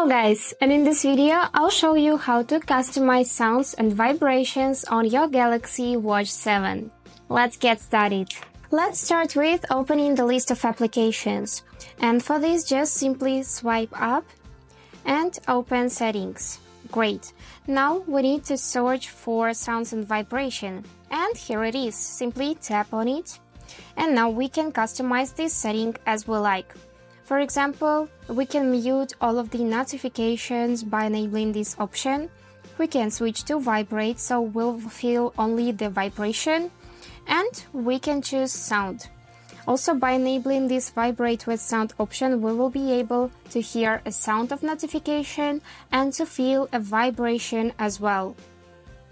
Hello guys, and in this video I'll show you how to customize sounds and vibrations on your Galaxy Watch 7. Let's get started. Let's start with opening the list of applications, and for this just simply swipe up and open settings. Great. Now we need to search for sounds and vibration, and here it is. Simply tap on it, and now we can customize this setting as we like. For example, we can mute all of the notifications by enabling this option. We can switch to vibrate, so we'll feel only the vibration, and we can choose sound. Also, by enabling this vibrate with sound option, we will be able to hear a sound of notification and to feel a vibration as well.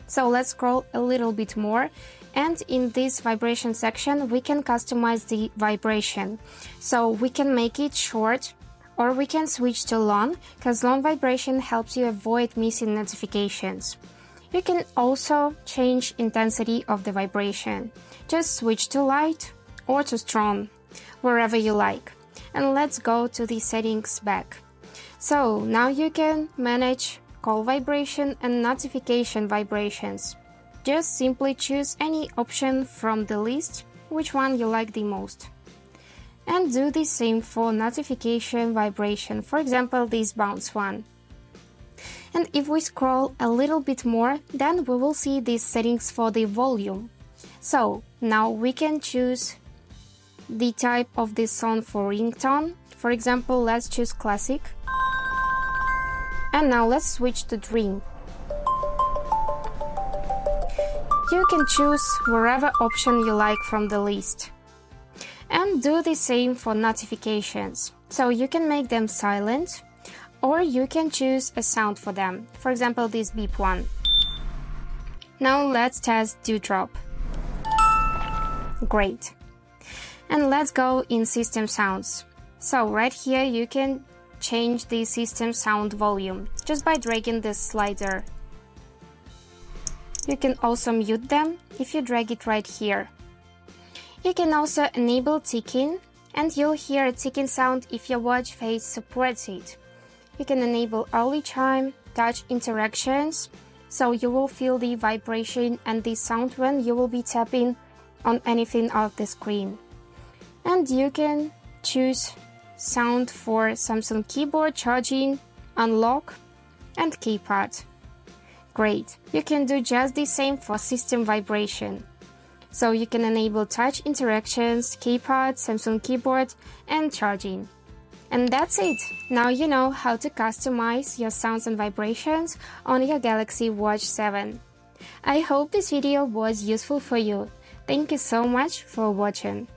So let's scroll a little bit more, and in this vibration section we can customize the vibration. So we can make it short, or we can switch to long, because long vibration helps you avoid missing notifications. You can also change intensity of the vibration. Just switch to light or to strong, wherever you like. And let's go to the settings back. So now you can manage call vibration and notification vibrations. Just simply choose any option from the list, which one you like the most. And do the same for notification vibration, for example this bounce one. And if we scroll a little bit more, then we will see these settings for the volume. So now we can choose the type of this song for ringtone. For example, let's choose classic. And now let's switch to dream. You can choose whatever option you like from the list. And do the same for notifications. So you can make them silent, or you can choose a sound for them. For example, this beep one. Now let's test Dewdrop. Great. And let's go in system sounds. So right here you can change the system sound volume just by dragging this slider. You can also mute them if you drag it right here. You can also enable ticking, and you'll hear a ticking sound if your watch face supports it. You can enable early chime, touch interactions, so you will feel the vibration and the sound when you will be tapping on anything off the screen. And you can choose sound for Samsung keyboard, charging, unlock, and keypad. Great. You can do just the same for system vibration. So you can enable touch interactions, keypad, Samsung keyboard, and charging. And that's it. Now you know how to customize your sounds and vibrations on your Galaxy Watch 7. I hope this video was useful for you. Thank you so much for watching.